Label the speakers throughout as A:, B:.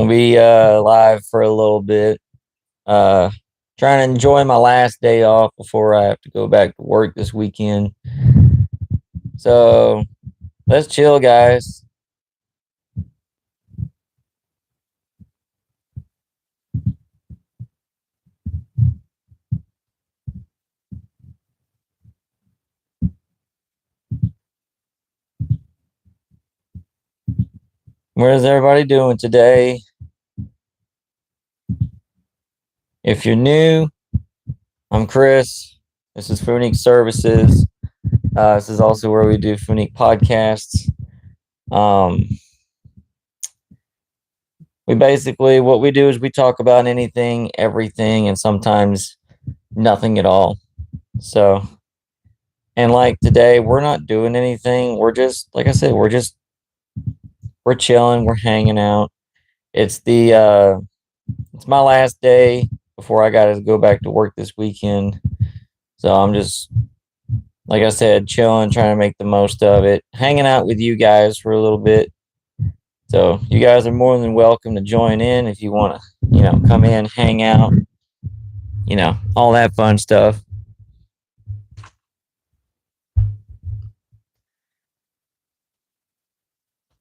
A: Gonna be live for a little bit. Uh Trying to enjoy my last day off before I have to go back to work this weekend. So let's chill, guys. What is everybody doing today? If you're new, I'm Chris. This is Funique Services. This is also where we do Funique podcasts. Um, we basically, what we do is we talk about anything, everything, and sometimes nothing at all. So, and like today, we're not doing anything. We're just, like I said, we're chilling, we're hanging out. It's it's my last day before I got to go back to work this weekend. So I'm just, like I said, chilling, trying to make the most of it, hanging out with you guys for a little bit. So you guys are more than welcome to join in if you want to, come in, hang out, all that fun stuff.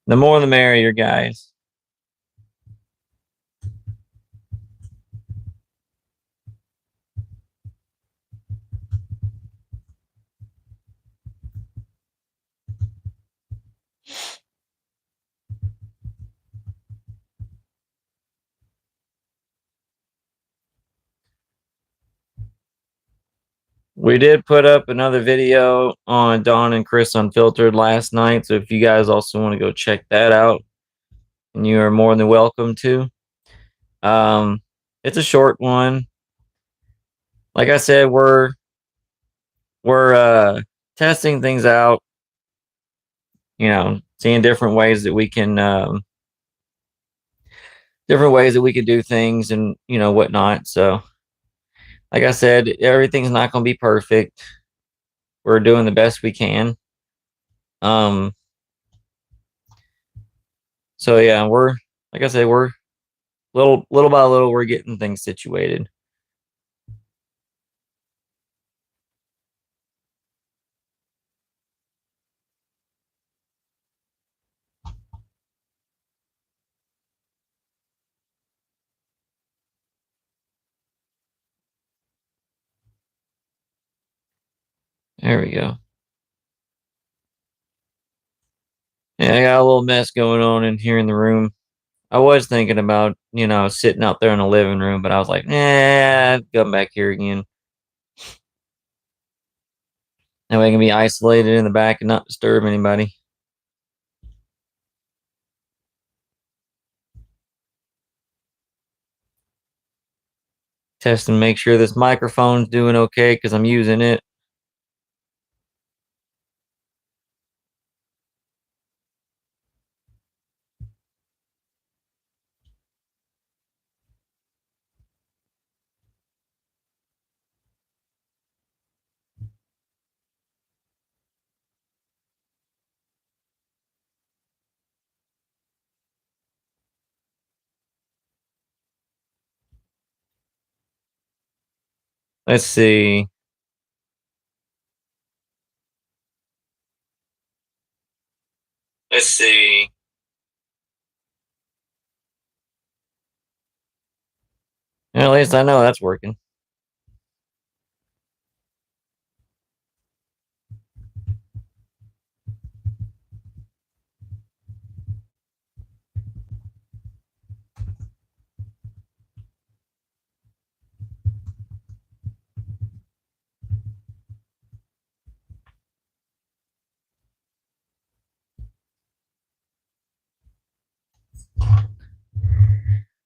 A: The more the merrier, guys. We did put up another video on Dawn and Chris Unfiltered last night. So if you guys also want to go check that out, and you are more than welcome to. It's a short one. Like I said, we're testing things out, seeing different ways that we can do things and whatnot. So like I said, everything's not going to be perfect. We're doing the best we can. So yeah, like I said, we're little by little, we're getting things situated. There we go. Yeah, I got a little mess going on in here in the room. I was thinking about, sitting out there in the living room, but I was like, come back here again. That way I can be isolated in the back and not disturb anybody. Test and make sure this microphone's doing okay because I'm using it. Let's see. Let's see. At least I know that's working.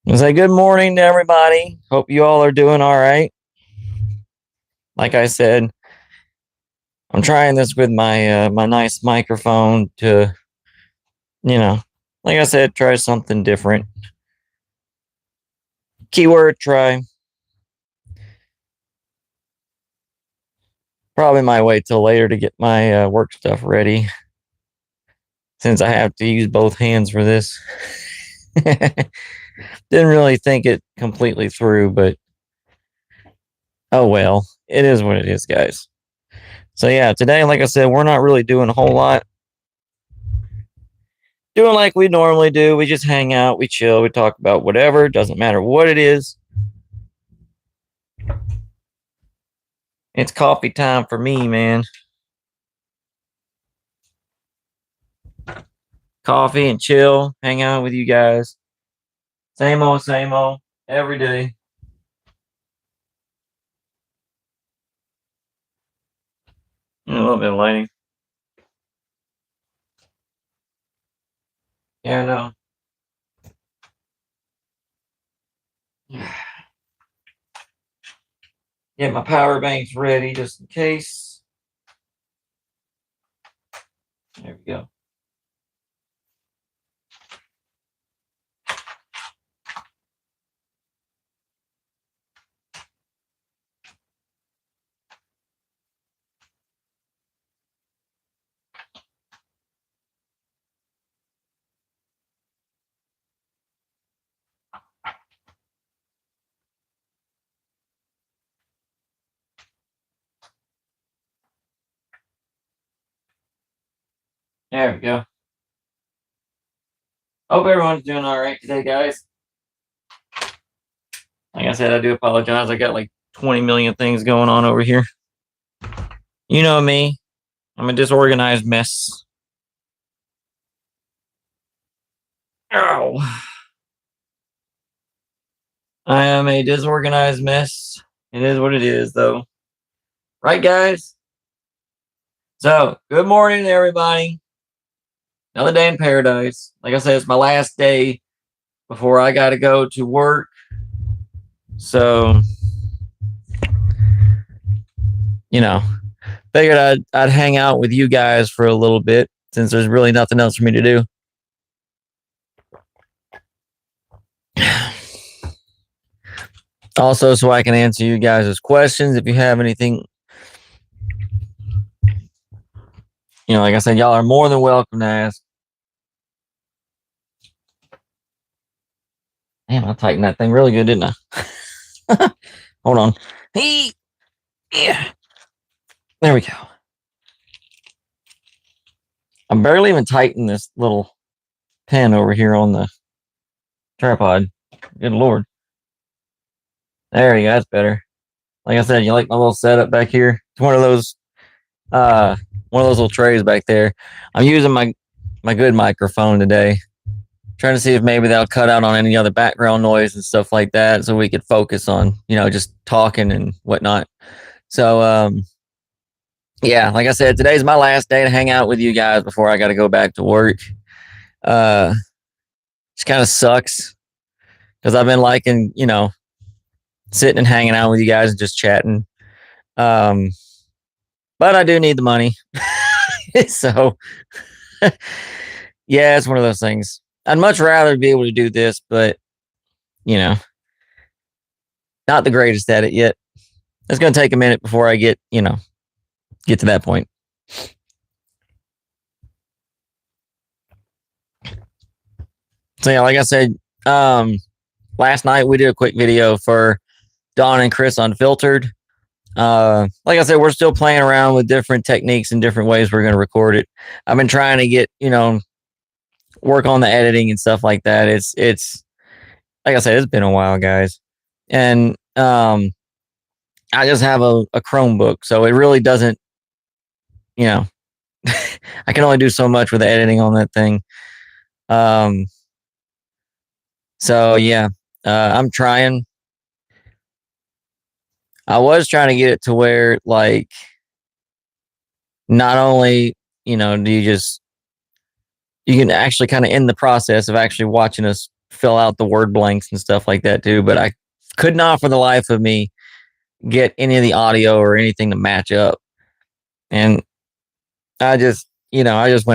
A: I say good morning to everybody. Hope you all are doing all right. Like I said, I'm trying this with my my nice microphone to, like I said, try something different. Keyword try. Probably might wait till later to get my work stuff ready, since I have to use both hands for this. Didn't really think it completely through, but oh well. It is what it is, guys. So yeah, today, like I said, we're not really doing a whole lot. Doing like we normally do. We just hang out, we chill, we talk about whatever. Doesn't matter what it is. It's coffee time for me, man. Coffee and chill, hang out with you guys. Same old, every day. A little bit of lighting. Yeah, I know. Get my power banks ready just in case. There we go. There we go. Hope everyone's doing all right today, guys. Like I said, I do apologize. I got like 20 million things going on over here. You know me. I'm a disorganized mess. Oh. I am a disorganized mess. It is what it is, though. Right, guys? So, good morning, everybody. Another day in paradise. Like I said, it's my last day before I got to go to work. So, you know, figured I'd hang out with you guys for a little bit since there's really nothing else for me to do. Also, so I can answer you guys' questions if you have anything. You know, like I said, y'all are more than welcome to ask. Damn, I tightened that thing really good, didn't I? Hold on. Hey, yeah. There we go. I'm barely even tightening this little pin over here on the tripod. Good Lord. There you go. That's better. Like I said, you like my little setup back here? It's one of those little trays back there. I'm using my good microphone today. Trying to see if maybe that'll cut out on any other background noise and stuff like that, so we could focus on, just talking and whatnot. So yeah, like I said, today's my last day to hang out with you guys before I got to go back to work. Just kind of sucks because I've been liking, sitting and hanging out with you guys and just chatting. But I do need the money. So yeah, it's one of those things. I'd much rather be able to do this, but not the greatest at it yet. It's going to take a minute before I get to that point. So yeah, like I said, last night we did a quick video for Don and Chris Unfiltered. Like I said, we're still playing around with different techniques and different ways we're going to record it. I've been trying to get, work on the editing and stuff like that. It's like I said, it's been a while, guys. And I just have a Chromebook, so it really doesn't, I can only do so much with the editing on that thing. So yeah, I'm trying. I was trying to get it to where, like, not only, do you can actually kind of end the process of actually watching us fill out the word blanks and stuff like that too. But I could not for the life of me get any of the audio or anything to match up. And I just went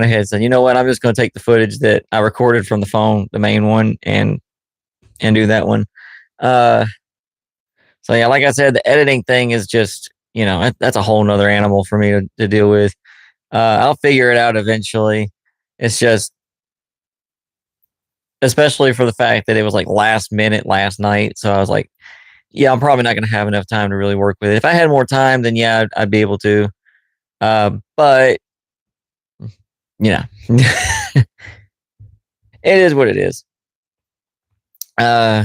A: ahead and said, you know what, I'm just going to take the footage that I recorded from the phone, the main one, and do that one. So yeah, like I said, the editing thing is just, that's a whole nother animal for me to deal with. I'll figure it out eventually. It's just, especially for the fact that it was like last minute last night. So I was like, yeah, I'm probably not going to have enough time to really work with it. If I had more time, then yeah, I'd be able to. But you know, it is what it is. Uh,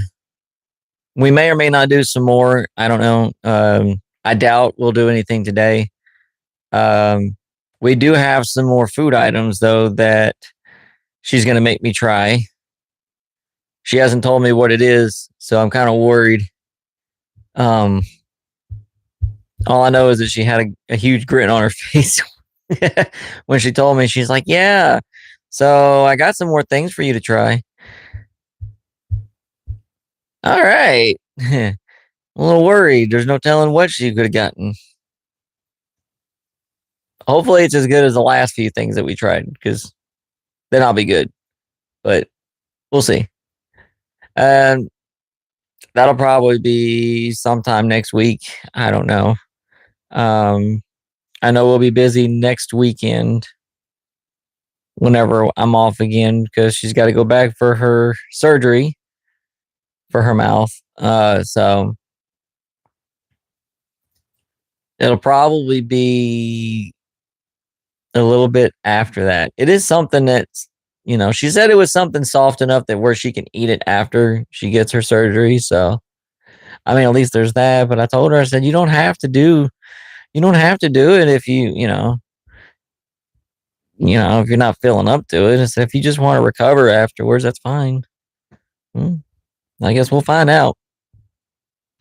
A: we may or may not do some more. I don't know. I doubt we'll do anything today. Um, we do have some more food items though that she's going to make me try. She hasn't told me what it is, so I'm kind of worried. Um, all I know is that she had a huge grin on her face when she told me. She's like, "Yeah, so I got some more things for you to try." All right. I'm a little worried. There's no telling what she could have gotten. Hopefully, it's as good as the last few things that we tried, because then I'll be good. But we'll see. And that'll probably be sometime next week. I don't know. Um, I know we'll be busy next weekend whenever I'm off again, because she's got to go back for her surgery for her mouth. So it'll probably be a little bit after that. It is something that's, she said it was something soft enough that where she can eat it after she gets her surgery. So, I mean, at least there's that. But I told her, I said, you don't have to do it if if you're not feeling up to it. I said, if you just want to recover afterwards, that's fine. I guess we'll find out.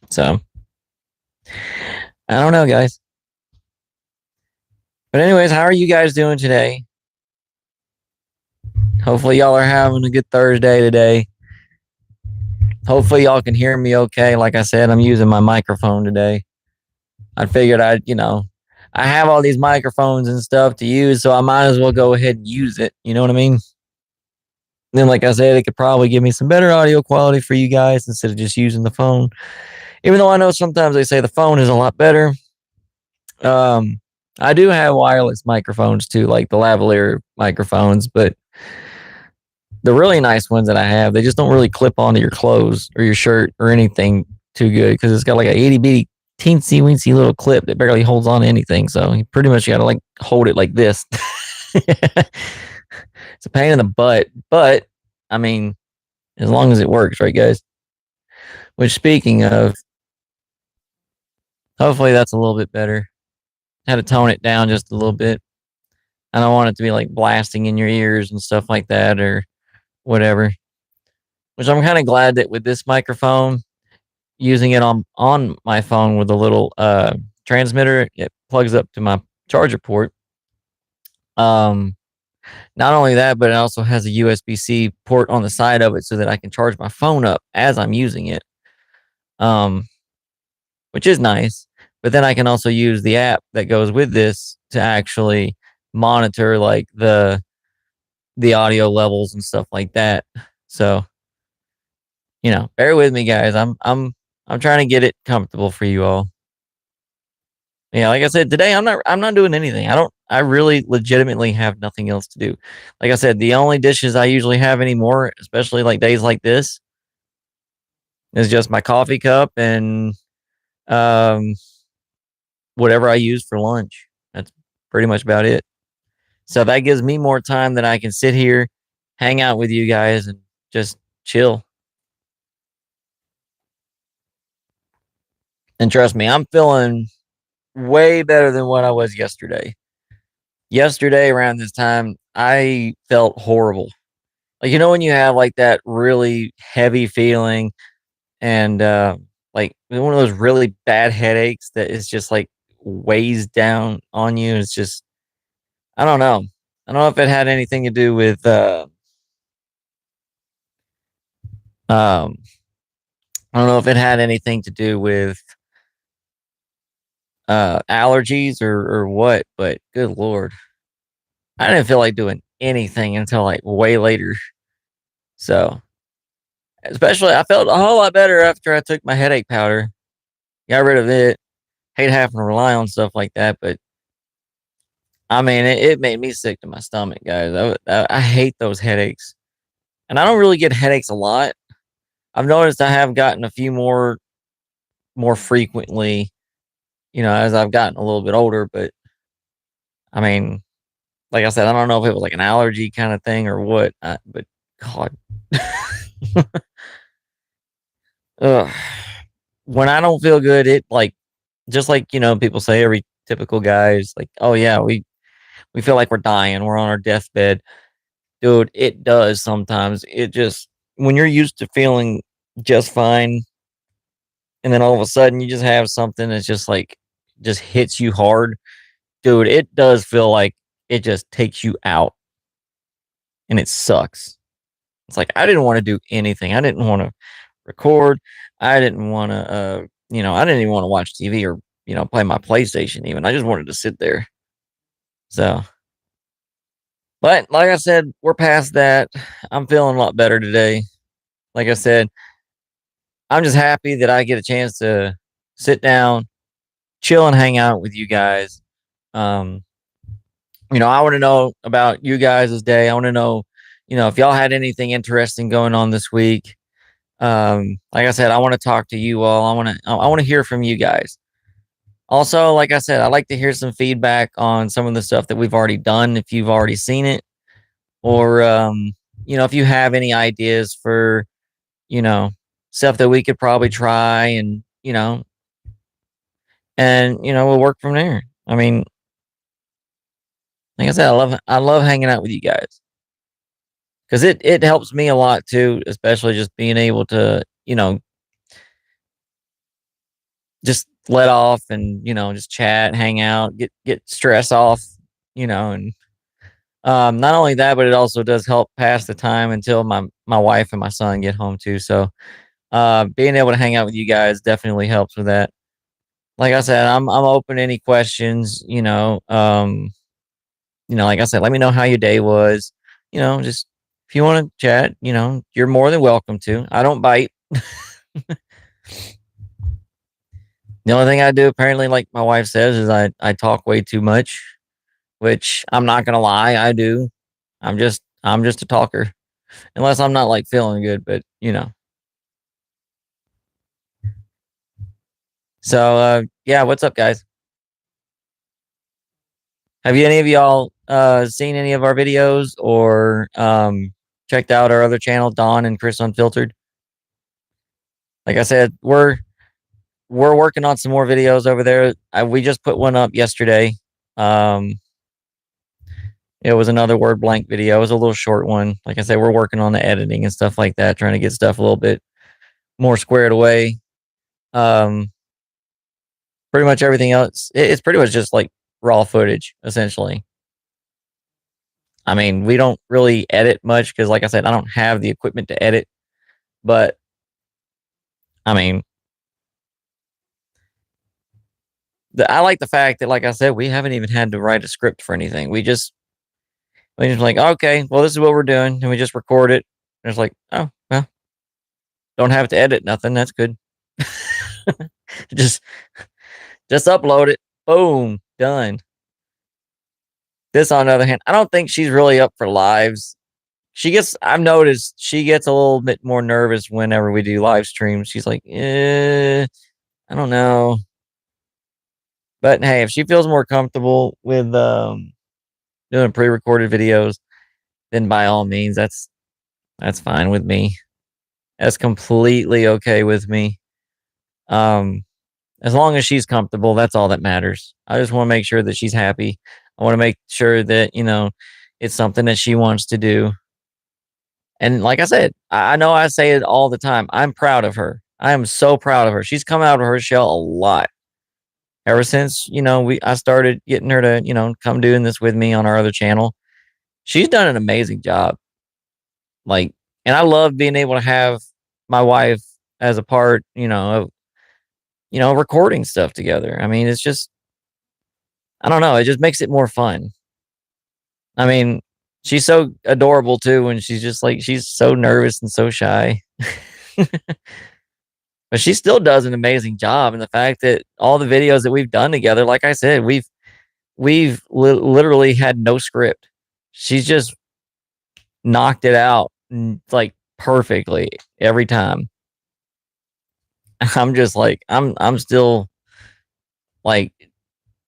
A: So, I don't know, guys. But anyways, how are you guys doing today? Hopefully y'all are having a good Thursday today. Hopefully y'all can hear me okay. Like I said, I'm using my microphone today. I figured I have all these microphones and stuff to use, so I might as well go ahead and use it. You know what I mean? Then, like I said, it could probably give me some better audio quality for you guys instead of just using the phone. Even though I know sometimes they say the phone is a lot better. I do have wireless microphones too, like the lavalier microphones, but the really nice ones that I have, they just don't really clip onto your clothes or your shirt or anything too good, because it's got like a itty bitty teensy weensy little clip that barely holds on to anything. So you pretty much got to like hold it like this. It's a pain in the butt, but I mean, as long as it works, right, guys? Which, speaking of, hopefully that's a little bit better. Had to tone it down just a little bit. I don't want it to be like blasting in your ears and stuff like that or whatever. Which I'm kind of glad that with this microphone, using it on my phone with a little transmitter, it plugs up to my charger port. Not only that, but it also has a USB-C port on the side of it so that I can charge my phone up as I'm using it. Which is nice. But then I can also use the app that goes with this to actually monitor like the audio levels and stuff like that. So, bear with me, guys. I'm trying to get it comfortable for you all. Yeah, like I said, today I'm not doing anything. I really legitimately have nothing else to do. Like I said, the only dishes I usually have anymore, especially like days like this, is just my coffee cup and um whatever I use for lunch. That's pretty much about it. So that gives me more time that I can sit here, hang out with you guys, and just chill. And trust me, I'm feeling way better than what I was yesterday. Yesterday, around this time, I felt horrible. Like, when you have like that really heavy feeling and like one of those really bad headaches that is just like weighs down on you. It's just, I don't know. I don't know if it had anything to do with um I don't know if it had anything to do with allergies or what, but good lord. I didn't feel like doing anything until like way later. So, especially I felt a whole lot better after I took my headache powder. Got rid of it. Hate having to rely on stuff like that, but I mean, it made me sick to my stomach, guys. I hate those headaches. and I don't really get headaches a lot. I've noticed I have gotten a few more frequently, as I've gotten a little bit older, but I mean, like I said, I don't know if it was like an allergy kind of thing or what, but God. Ugh. When I don't feel good, it like just like, people say every typical guy is like, "Oh yeah, we feel like we're dying, we're on our deathbed." Dude, it does sometimes. It just when you're used to feeling just fine and then all of a sudden you just have something that's just like just hits you hard, dude, it does feel like it just takes you out and it sucks. It's like I didn't want to do anything. I didn't want to record. I didn't want to I didn't even want to watch TV or, play my PlayStation even. I just wanted to sit there. So, but like I said, we're past that. I'm feeling a lot better today. Like I said, I'm just happy that I get a chance to sit down, chill and hang out with you guys. Um, I want to know about you guys' day. I want to know, if y'all had anything interesting going on this week. Like I said, I want to talk to you all. I want to hear from you guys. Also, like I said, I'd like to hear some feedback on some of the stuff that we've already done if you've already seen it, or if you have any ideas for, you know, stuff that we could probably try, and we'll work from there. I mean, like I said, I love hanging out with you guys because it helps me a lot too, especially just being able to, just let off and, just chat, hang out, get stress off, and not only that, but it also does help pass the time until my wife and my son get home too. So being able to hang out with you guys definitely helps with that. Like I said, I'm open to any questions, like I said, let me know how your day was. Just if you want to chat, you're more than welcome to. I don't bite. The only thing I do, apparently, like my wife says, is I talk way too much, which I'm not gonna lie, I do. I'm just a talker, unless I'm not like feeling good. But so yeah, what's up, guys? Have you any of y'all seen any of our videos or checked out our other channel, Don and Chris Unfiltered? Like I said, we're working on some more videos over there. We just put one up yesterday. Um, it was another word blank video. It was a little short one. Like I said, we're working on the editing and stuff like that, trying to get stuff a little bit more squared away. Um, Pretty much everything else, it's pretty much just like raw footage, essentially. I mean, we don't really edit much because, like I said, I don't have the equipment to edit. But I mean, I like the fact that, like I said, we haven't even had to write a script for anything. We just like, okay, well, this is what we're doing, and we just record it. And it's like, oh, well, don't have to edit nothing. That's good. just just upload it. Boom, done. This, on the other hand, I don't think she's really up for lives. I've noticed she gets a little bit more nervous whenever we do live streams. She's like, I don't know. But hey, if she feels more comfortable with doing pre-recorded videos, then by all means, that's fine with me. That's completely okay with me. As long as she's comfortable, that's all that matters. I just want to make sure that she's happy. I want to make sure that, it's something that she wants to do. And like I said, I know I say it all the time. I'm proud of her. I am so proud of her. She's come out of her shell a lot ever since, I started getting her to, come doing this with me on our other channel. She's done an amazing job. Like, and I love being able to have my wife as a part, of, recording stuff together. I mean, it's just, I don't know, it just makes it more fun. I mean, she's so adorable too, and she's just like, she's so nervous and so shy. But she still does an amazing job. And the fact that all the videos that we've done together, like I said, we've literally had no script. She's just knocked it out, like perfectly every time. I'm just like I'm still like,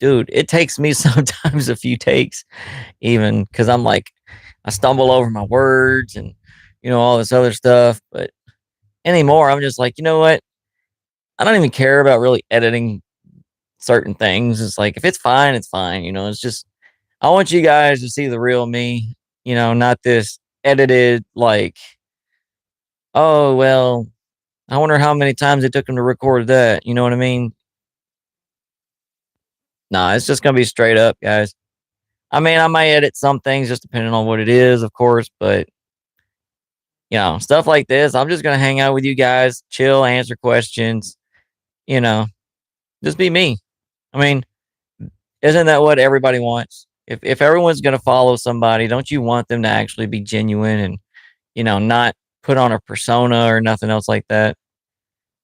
A: dude, it takes me sometimes a few takes even because I'm like I stumble over my words and all this other stuff. But anymore, I'm just like, you know what? I don't even care about really editing certain things. It's like if it's fine, it's fine. It's just I want you guys to see the real me. Not this edited like, oh well, I wonder how many times it took them to record that. You know what I mean? Nah, it's just gonna be straight up, guys. I mean, I might edit some things just depending on what it is, of course, but stuff like this, I'm just gonna hang out with you guys, chill, answer questions, you know, just be me. I mean, isn't that what everybody wants? If everyone's gonna follow somebody, don't you want them to actually be genuine and not put on a persona or nothing else like that?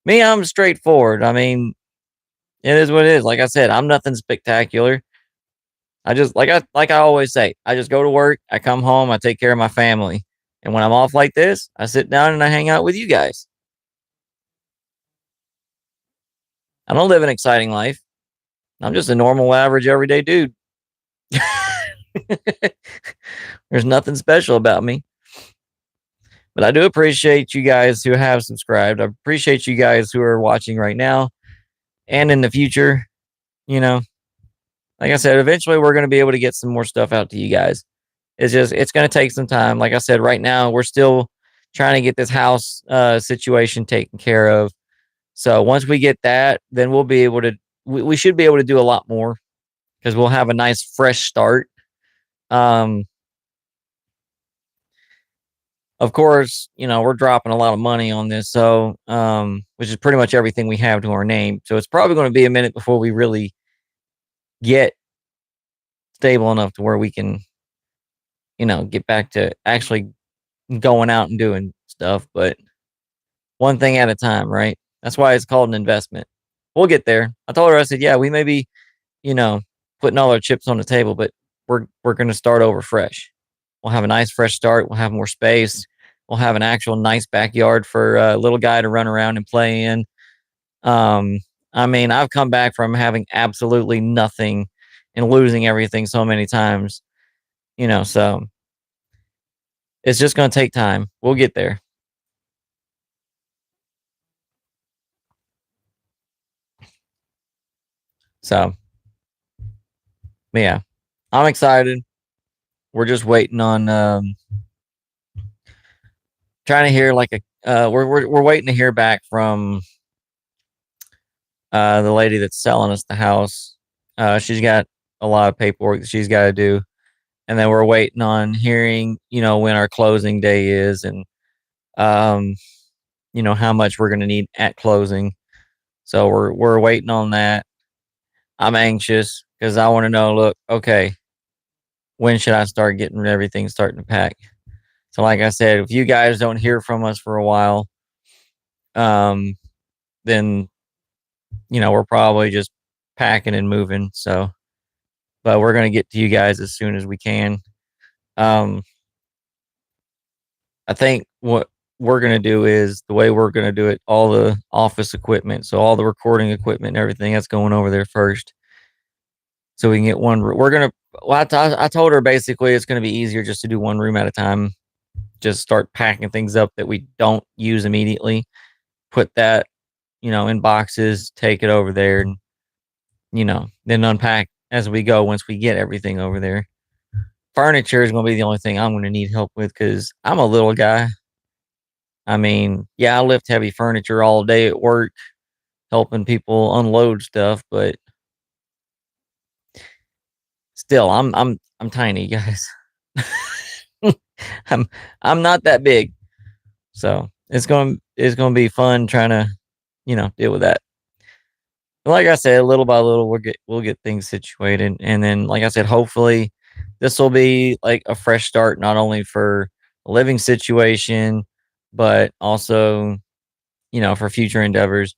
A: Me, I'm straightforward. I mean, it is what it is. Like I said, I'm nothing spectacular. I just like I always say, I just go to work, I come home, I take care of my family. And when I'm off like this, I sit down and I hang out with you guys. I don't live an exciting life. I'm just a normal, average, everyday dude. There's nothing special about me. But I do appreciate you guys who have subscribed. I appreciate you guys who are watching right now and in the future. You know, like I said, eventually we're going to be able to get some more stuff out to you guys. It's going to take some time. Like I said, right now we're still trying to get this house situation taken care of. So once we get that, then we'll be able to, we should be able to do a lot more because we'll have a nice fresh start. Um, of course, we're dropping a lot of money on this, so which is pretty much everything we have to our name. So it's probably going to be a minute before we really get stable enough to where we can, get back to actually going out and doing stuff. But one thing at a time, right? That's why it's called an investment. We'll get there. I told her, I said, yeah, we may be, you know, putting all our chips on the table, but we're going to start over fresh. We'll have a nice fresh start. We'll have more space. We'll have an actual nice backyard for a little guy to run around and play in. Um, I mean, I've come back from having absolutely nothing and losing everything so many times, so it's just going to take time. We'll get there. So, yeah, I'm excited. We're just waiting on trying to hear like a we're waiting to hear back from the lady that's selling us the house. She's got a lot of paperwork that she's got to do, and then we're waiting on hearing when our closing day is and um how much we're going to need at closing. So we're waiting on that. I'm anxious because I want to know. Look, okay, when should I start getting everything starting to pack? So, like I said, if you guys don't hear from us for a while, um, then we're probably just packing and moving. So, but we're gonna get to you guys as soon as we can. Um, I think what we're gonna do is the way we're gonna do it. All the office equipment, so all the recording equipment and everything, that's going over there first, so we can get one. We're gonna. Well, I told her basically it's gonna be easier just to do one room at a time. Just start packing things up that we don't use immediately. Put that in boxes, take it over there, and then unpack as we go once we get everything over there. Furniture is going to be the only thing I'm going to need help with because I'm a little guy. I mean, yeah, I lift heavy furniture all day at work, helping people unload stuff, but still, I'm tiny, guys. I'm I'm not that big, so it's gonna be fun trying to deal with that. Like I said, little by little, we'll get things situated, and then, like I said, hopefully, this will be like a fresh start, not only for a living situation, but also, for future endeavors,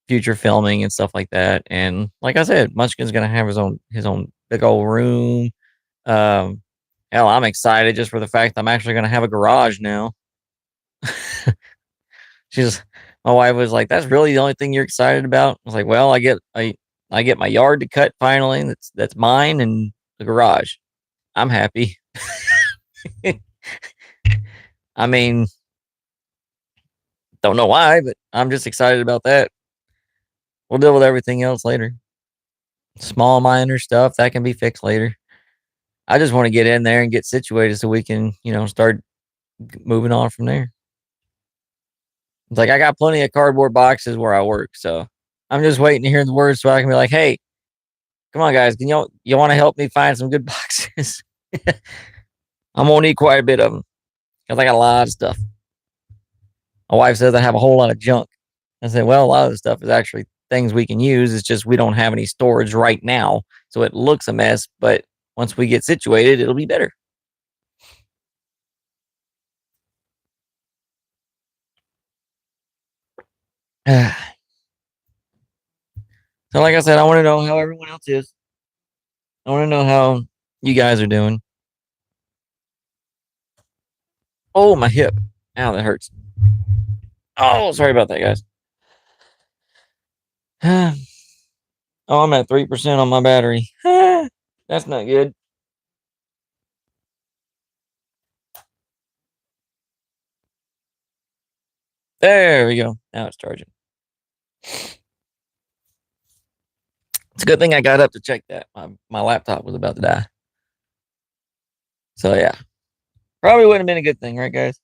A: future filming and stuff like that. And like I said, Munchkin's gonna have his own big old room. Um, hell, I'm excited just for the fact that I'm actually gonna have a garage now. She's my wife was like, "That's really the only thing you're excited about?" I was like, "Well, I get my yard to cut finally. That's mine and the garage. I'm happy." I mean, don't know why, but I'm just excited about that. We'll deal with everything else later. Small minor stuff that can be fixed later. I just want to get in there and get situated so we can, start moving on from there. It's like I got plenty of cardboard boxes where I work, so I'm just waiting to hear the words so I can be like, "Hey, come on, guys, can you want to help me find some good boxes?" I'm gonna need quite a bit of them because I got a lot of stuff. My wife says I have a whole lot of junk. I said, "Well, a lot of the stuff is actually things we can use. It's just we don't have any storage right now, so it looks a mess. But once we get situated, it'll be better." So, like I said, I want to know how everyone else is. I want to know how you guys are doing. Oh, my hip. Ow, that hurts. Oh, sorry about that, guys. Oh, I'm at 3% on my battery. That's not good. There we go. Now it's charging. It's a good thing I got up to check that. My laptop was about to die. So, yeah. Probably wouldn't have been a good thing, right, guys?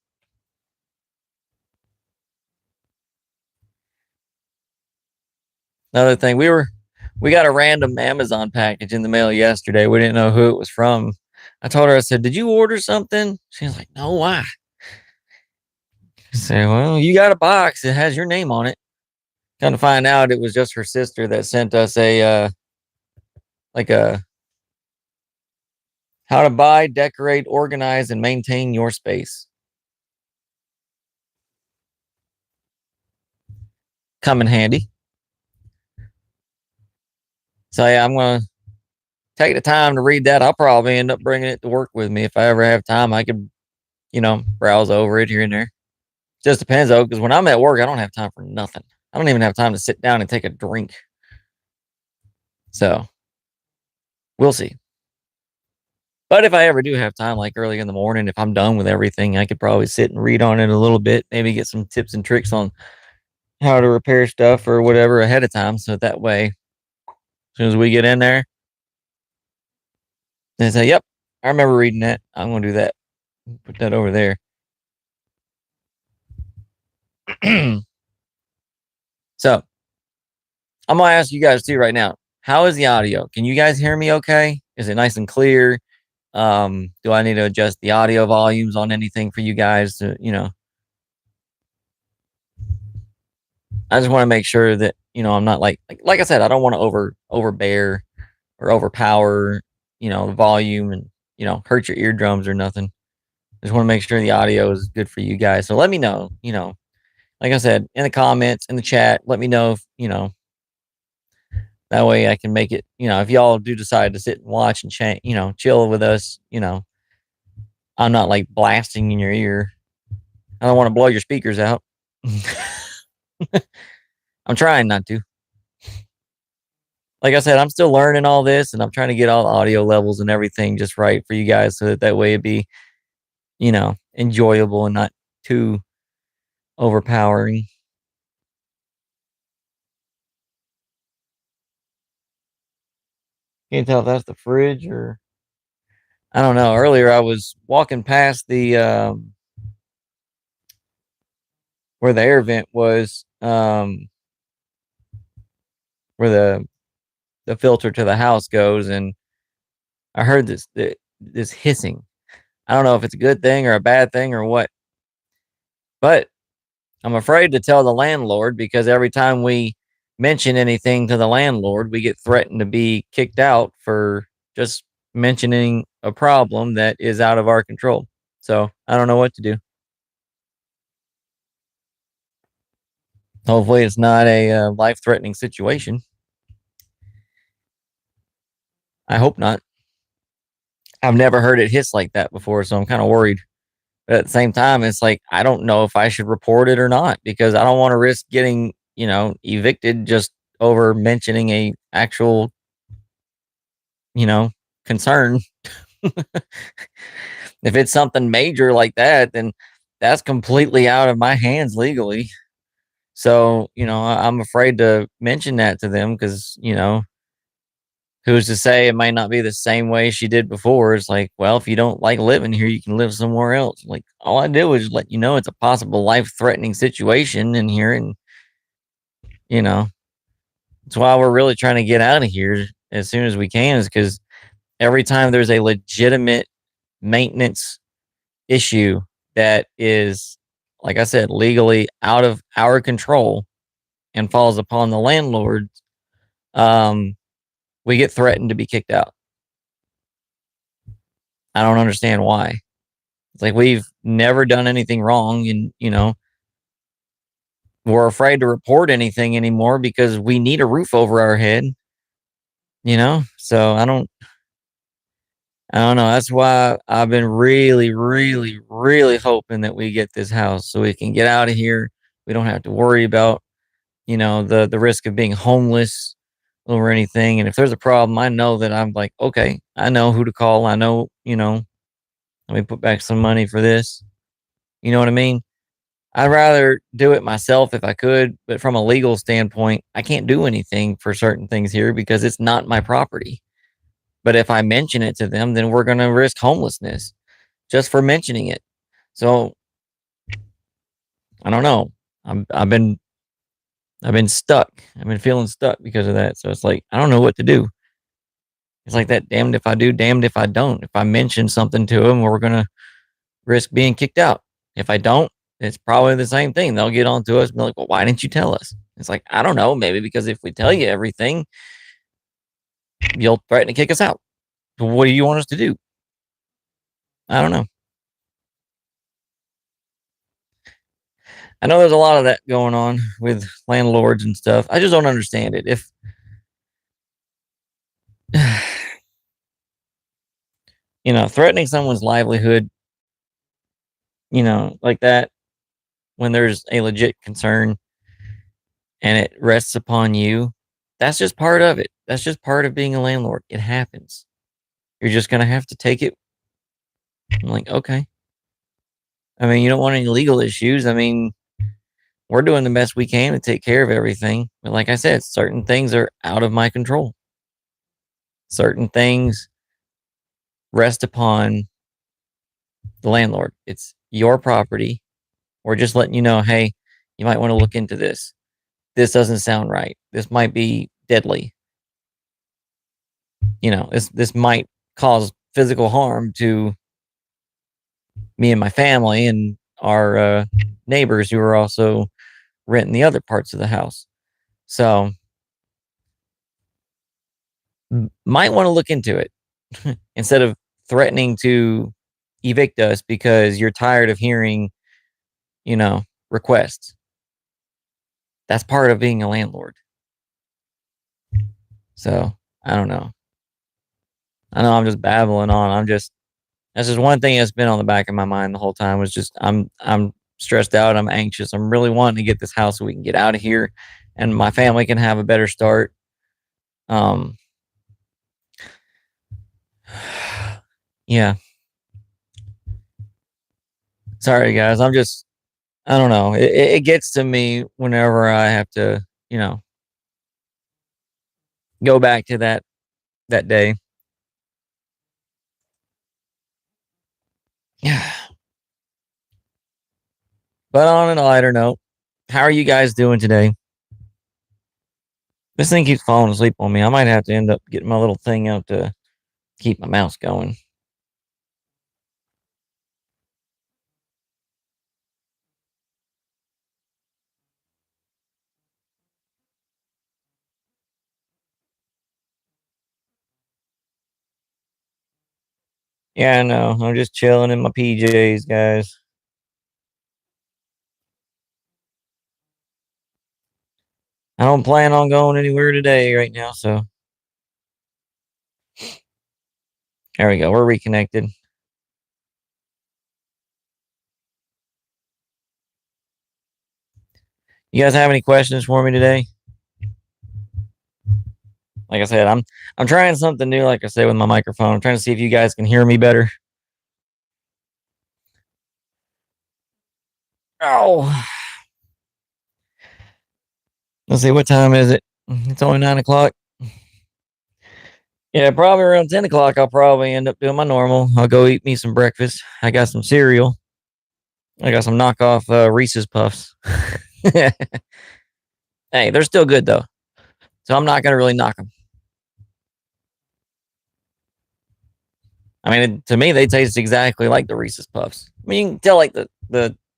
A: Another thing, we got a random Amazon package in the mail yesterday. We didn't know who it was from. I told her, I said, "Did you order something?" She was like, "No, why?" I said, "Well, you got a box. It has your name on it." Come to find out, it was just her sister that sent us a how to buy, decorate, organize, and maintain your space. Come in handy. So yeah, I'm gonna take the time to read that. I'll probably end up bringing it to work with me if I ever have time. I could, browse over it here and there. Just depends though, because when I'm at work, I don't have time for nothing. I don't even have time to sit down and take a drink. So we'll see. But if I ever do have time, like early in the morning, if I'm done with everything, I could probably sit and read on it a little bit, maybe get some tips and tricks on how to repair stuff or whatever ahead of time. So that way, as soon as we get in there, they say, "Yep, I remember reading that. I'm going to do that." Put that over there. So I'm going to ask you guys too right now. How is the audio? Can you guys hear me okay? Is it nice and clear? Do I need to adjust the audio volumes on anything for you guys to? I just want to make sure that, I'm not like I said, I don't want to overbear or overpower, the volume and, hurt your eardrums or nothing. I just want to make sure the audio is good for you guys. So let me know, like I said, in the comments, in the chat, let me know if, that way I can make it, if y'all do decide to sit and watch and chill with us, I'm not like blasting in your ear. I don't want to blow your speakers out. I'm trying not to. Like I said, I'm still learning all this and I'm trying to get all the audio levels and everything just right for you guys so that way it'd be, enjoyable and not too overpowering. Can't tell if that's the fridge or I don't know. Earlier I was walking past the where the air vent was, where the filter to the house goes, and I heard this hissing. I don't know if it's a good thing or a bad thing or what, but I'm afraid to tell the landlord because every time we mention anything to the landlord, we get threatened to be kicked out for just mentioning a problem that is out of our control. So I don't know what to do. Hopefully, it's not a life threatening situation. I hope not. I've never heard it hiss like that before, so I'm kind of worried. But at the same time, it's like I don't know if I should report it or not because I don't want to risk getting, evicted just over mentioning a actual, you know, concern. If it's something major like that, then that's completely out of my hands legally. So, I'm afraid to mention that to them because, who's to say it might not be the same way she did before? It's like, well, if you don't like living here, you can live somewhere else. Like, all I do is let you know it's a possible life threatening situation in here. And, you know, it's why we're really trying to get out of here as soon as we can, is because every time there's a legitimate maintenance issue that is, like I said, legally out of our control and falls upon the landlord, we get threatened to be kicked out. I don't understand why. It's like we've never done anything wrong, and we're afraid to report anything anymore because we need a roof over our head. So I don't know. That's why I've been really, really, really hoping that we get this house so we can get out of here. We don't have to worry about, the risk of being homeless or anything. And if there's a problem, I know that I'm like, okay, I know who to call. I know, let me put back some money for this. You know what I mean? I'd rather do it myself if I could, but from a legal standpoint, I can't do anything for certain things here because it's not my property. But if I mention it to them, then we're going to risk homelessness just for mentioning it. So I don't know. I've been stuck. I've been feeling stuck because of that. So it's like I don't know what to do. It's like that damned if I do, damned if I don't. If I mention something to them, we're going to risk being kicked out. If I don't, it's probably the same thing. They'll get on to us and be like, well, why didn't you tell us? It's like, I don't know. Maybe because if we tell you everything, you'll threaten to kick us out. But what do you want us to do? I don't know. I know there's a lot of that going on with landlords and stuff. I just don't understand it. If threatening someone's livelihood, like that, when there's a legit concern and it rests upon you, that's just part of it. That's just part of being a landlord. It happens. You're just gonna have to take it. I'm like, okay. I mean, you don't want any legal issues. I mean, we're doing the best we can to take care of everything. But like I said, certain things are out of my control. Certain things rest upon the landlord. It's your property. We're just letting you know, hey, you might want to look into this. This doesn't sound right. This might be deadly. This might cause physical harm to me and my family and our neighbors who are also renting the other parts of the house. So might want to look into it instead of threatening to evict us because you're tired of hearing, requests. That's part of being a landlord. So I don't know. I know I'm just babbling on. That's just one thing that's been on the back of my mind the whole time was just I'm stressed out. I'm anxious. I'm really wanting to get this house so we can get out of here and my family can have a better start. Yeah. Sorry guys. I don't know. It gets to me whenever I have to, go back to that day. Yeah. But on a lighter note, how are you guys doing today? This thing keeps falling asleep on me. I might have to end up getting my little thing out to keep my mouse going. Yeah, I know. I'm just chilling in my PJs, guys. I don't plan on going anywhere today right now, so there we go. We're reconnected. You guys have any questions for me today? Like I said, I'm trying something new. Like I said, with my microphone, I'm trying to see if you guys can hear me better. Oh, let's see, what time is it? It's only 9 o'clock. Yeah, probably around 10 o'clock. I'll probably end up doing my normal. I'll go eat me some breakfast. I got some cereal. I got some knockoff Reese's Puffs. Hey, they're still good though, so I'm not gonna really knock them. I mean, to me, they taste exactly like the Reese's Puffs. I mean, you can tell like the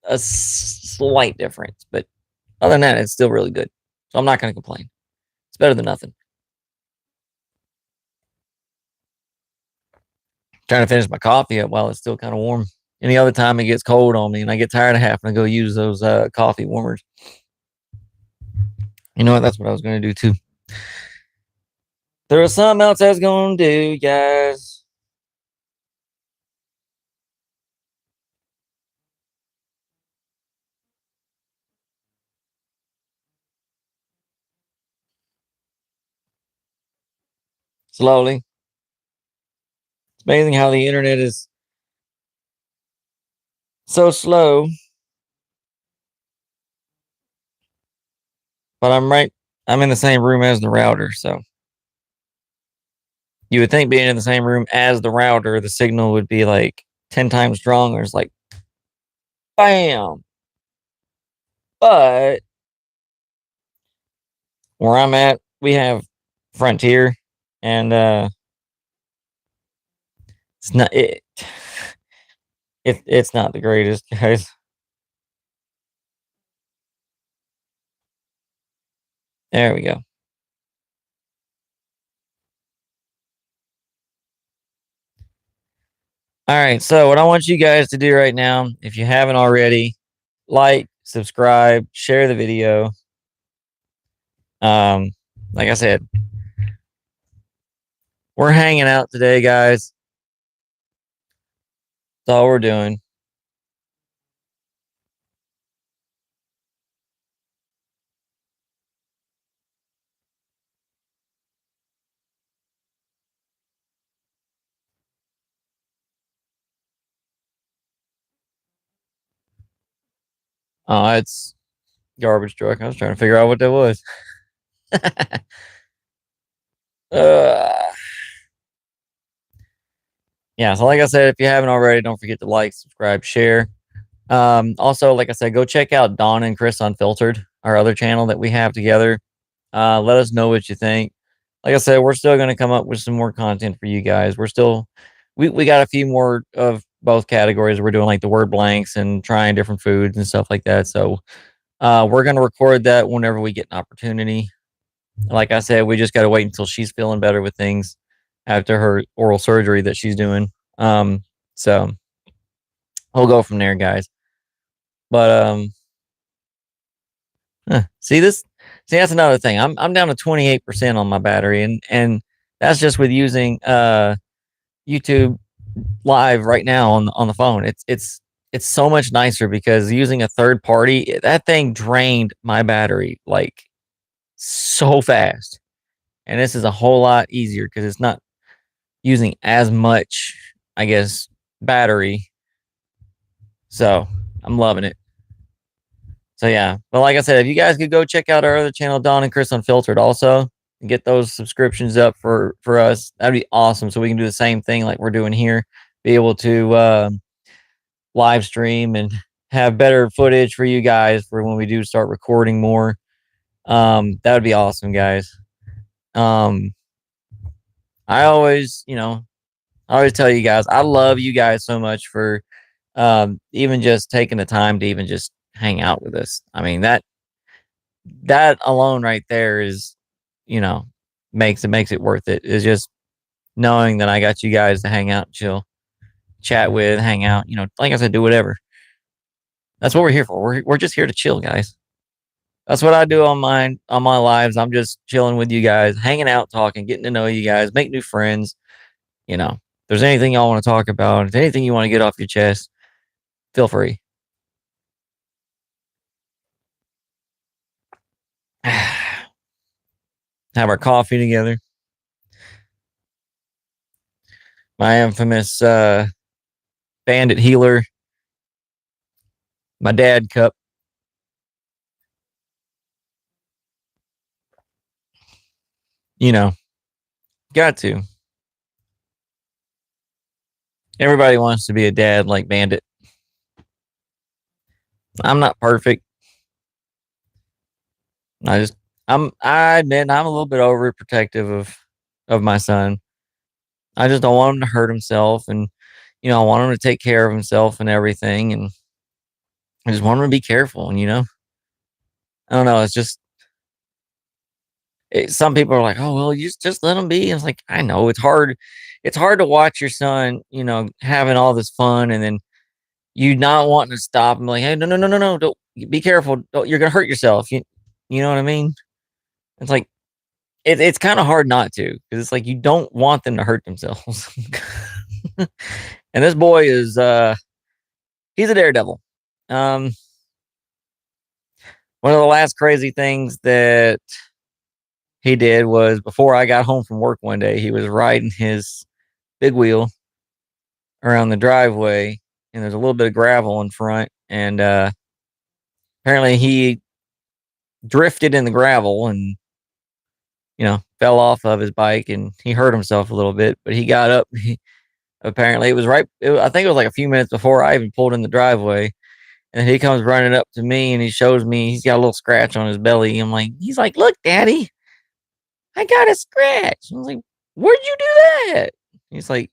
A: a slight difference, but other than that, it's still really good. So I'm not gonna complain. It's better than nothing. Trying to finish my coffee up while it's still kind of warm. Any other time it gets cold on me and I get tired of having to go use those coffee warmers. You know what? That's what I was going to do too. There was something else I was going to do, guys. Slowly. It's amazing how the internet is so slow. But I'm in the same room as the router, so you would think being in the same room as the router, the signal would be like 10 times stronger. It's like, bam. But where I'm at, we have Frontier, and it's not it's not the greatest, guys. There we go. All right, so what I want you guys to do right now, if you haven't already, like, subscribe, share the video. Um, like I said, we're hanging out today, guys. That's all we're doing. Oh, it's garbage truck. I was trying to figure out what that was. uh, yeah, so like I said, if you haven't already, don't forget to like, subscribe, share. Also, like I said, go check out Don and Chris Unfiltered, our other channel that we have together. Let us know what you think. Like I said, we're still going to come up with some more content for you guys. We got a few more of both categories. We're doing like the word blanks and trying different foods and stuff like that. So we're going to record that whenever we get an opportunity. Like I said, we just got to wait until she's feeling better with things after her oral surgery that she's doing. So we'll go from there, guys. But see this. See, that's another thing. I'm down to 28% on my battery, and that's just with using YouTube Live right now on the phone. It's so much nicer because using a third party, that thing drained my battery like so fast, and this is a whole lot easier because it's not using as much, I guess, battery. So I'm loving it. So yeah, but like I said, if you guys could go check out our other channel, Don and Chris Unfiltered, also and get those subscriptions up for us, that'd be awesome. So we can do the same thing like we're doing here, be able to live stream and have better footage for you guys for when we do start recording more. That would be awesome, guys. Um, I always, I always tell you guys, I love you guys so much for even just taking the time to even just hang out with us. I mean, that alone right there is, you know, makes it worth it. Is just knowing that I got you guys to hang out, chill, chat with, hang out, like I said, do whatever. That's what we're here for. We're just here to chill, guys. That's what I do on my lives. I'm just chilling with you guys, hanging out, talking, getting to know you guys, make new friends. If there's anything y'all want to talk about, if anything you want to get off your chest, feel free. have our coffee together. My infamous Bandit Healer, my dad cup. You know, got to. Everybody wants to be a dad like Bandit. I'm not perfect. I admit I'm a little bit overprotective of my son. I just don't want him to hurt himself, and I want him to take care of himself and everything, and I just want him to be careful. And I don't know. It's just some people are like, "Oh well, you just let him be." And it's like, I know it's hard. It's hard to watch your son, having all this fun, and then you not wanting to stop and be like, "Hey, no, no, no, no, no! Don't be careful! Don't, you're gonna hurt yourself." You know what I mean? It's like it's kind of hard not to, because it's like you don't want them to hurt themselves. And this boy is he's a daredevil. Um, One of the last crazy things that he did was, before I got home from work one day, he was riding his big wheel around the driveway, and there's a little bit of gravel in front, and apparently he drifted in the gravel and fell off of his bike, and he hurt himself a little bit, but he got up. Apparently it was I think it was like a few minutes before I even pulled in the driveway, and he comes running up to me and he shows me he's got a little scratch on his belly. He's like, "Look, Daddy, I got a scratch." I was like, "Where'd you do that?" He's like,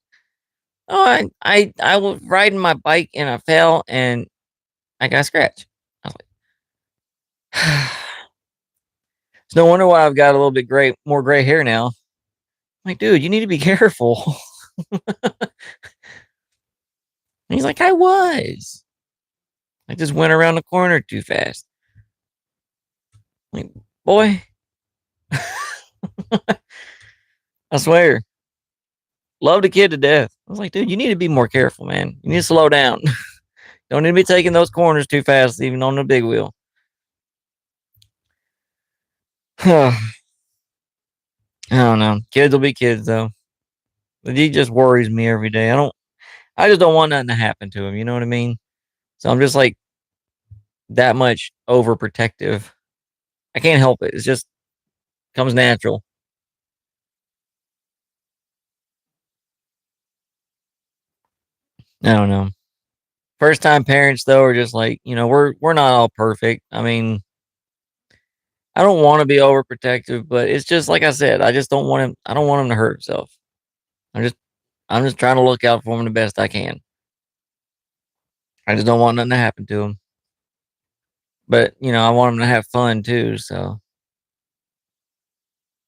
A: "Oh, I was riding my bike and I fell and I got a scratch." I was like, "It's no wonder why I've got a little bit more gray hair now." I'm like, "Dude, you need to be careful." And he's like, I just went around the corner too fast." I'm like, boy, I swear, love the kid to death. I was like, "Dude, you need to be more careful, man. You need to slow down. Don't need to be taking those corners too fast, even on the big wheel." I don't know. Kids will be kids, though. But he just worries me every day. I just don't want nothing to happen to him. You know what I mean? So I'm just like that much overprotective. I can't help it. It just comes natural. I don't know. First time parents though are just like, we're not all perfect. I mean, I don't want to be overprotective, but it's just like I said, I just don't want him I don't want him to hurt himself. I'm just I'm just trying to look out for him the best I can. I just don't want nothing to happen to him. But, I want him to have fun too, so